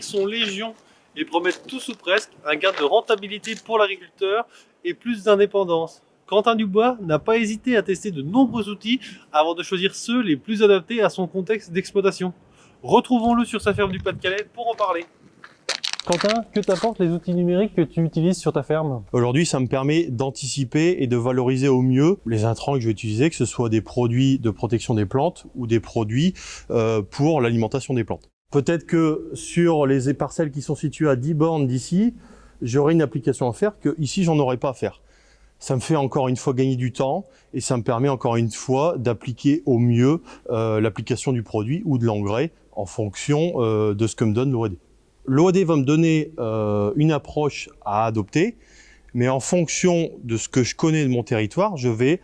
sont légion et promettent tous ou presque un gain de rentabilité pour l'agriculteur et plus d'indépendance. Quentin Dubois n'a pas hésité à tester de nombreux outils avant de choisir ceux les plus adaptés à son contexte d'exploitation. Retrouvons-le sur sa ferme du Pas-de-Calais pour en parler. Quentin, que t'apportent les outils numériques que tu utilises sur ta ferme? Aujourd'hui, ça me permet d'anticiper et de valoriser au mieux les intrants que je vais utiliser, que ce soit des produits de protection des plantes ou des produits pour l'alimentation des plantes. Peut-être que sur les parcelles qui sont situées à 10 bornes d'ici, j'aurai une application à faire que ici, j'en aurais pas à faire. Ça me fait encore une fois gagner du temps et ça me permet encore une fois d'appliquer au mieux l'application du produit ou de l'engrais en fonction de ce que me donne l'OAD. L'OAD va me donner une approche à adopter, mais en fonction de ce que je connais de mon territoire, je vais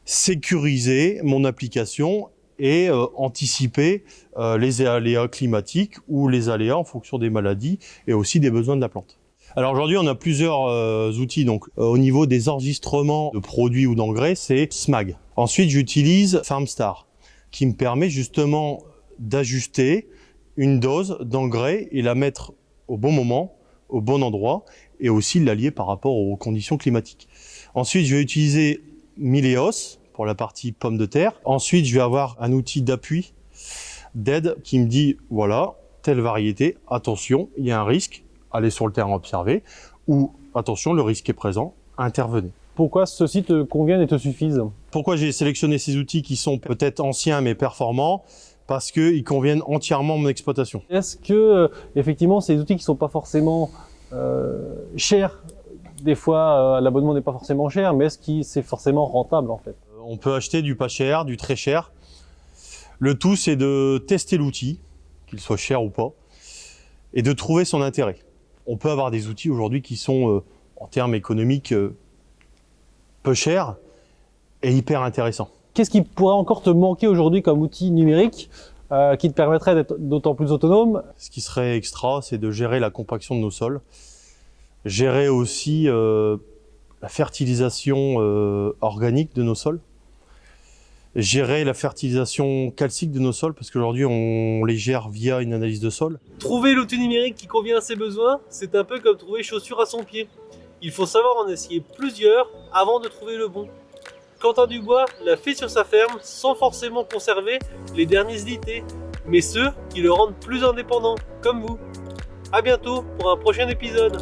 sécuriser mon application et anticiper les aléas climatiques ou les aléas en fonction des maladies et aussi des besoins de la plante. Alors aujourd'hui, on a plusieurs outils. Donc au niveau des enregistrements de produits ou d'engrais, c'est SMAG. Ensuite, j'utilise FarmStar, qui me permet justement d'ajuster une dose d'engrais et la mettre au bon moment, au bon endroit, et aussi l'allier par rapport aux conditions climatiques. Ensuite, je vais utiliser Mileos pour la partie pommes de terre. Ensuite, je vais avoir un outil d'appui, d'aide, qui me dit, voilà, telle variété, attention, il y a un risque, allez sur le terrain observer, ou attention, le risque est présent, intervenez. Pourquoi ceux-ci te conviennent et te suffisent? Pourquoi j'ai sélectionné ces outils qui sont peut-être anciens mais performants? Parce qu'ils conviennent entièrement à mon exploitation. Est-ce que, effectivement, ces outils qui sont pas forcément chers, des fois l'abonnement n'est pas forcément cher, mais est-ce que c'est forcément rentable en fait? On peut acheter du pas cher, du très cher. Le tout, c'est de tester l'outil, qu'il soit cher ou pas, et de trouver son intérêt. On peut avoir des outils aujourd'hui qui sont, en termes économiques, peu chers et hyper intéressants. Qu'est-ce qui pourrait encore te manquer aujourd'hui comme outil numérique qui te permettrait d'être d'autant plus autonome? Ce qui serait extra, c'est de gérer la compaction de nos sols, gérer aussi la fertilisation organique de nos sols, gérer la fertilisation calcique de nos sols, parce qu'aujourd'hui on les gère via une analyse de sol. Trouver l'outil numérique qui convient à ses besoins, c'est un peu comme trouver chaussure à son pied. Il faut savoir en essayer plusieurs avant de trouver le bon. Quentin Dubois l'a fait sur sa ferme sans forcément conserver les derniers idées, mais ceux qui le rendent plus indépendant, comme vous. À bientôt pour un prochain épisode.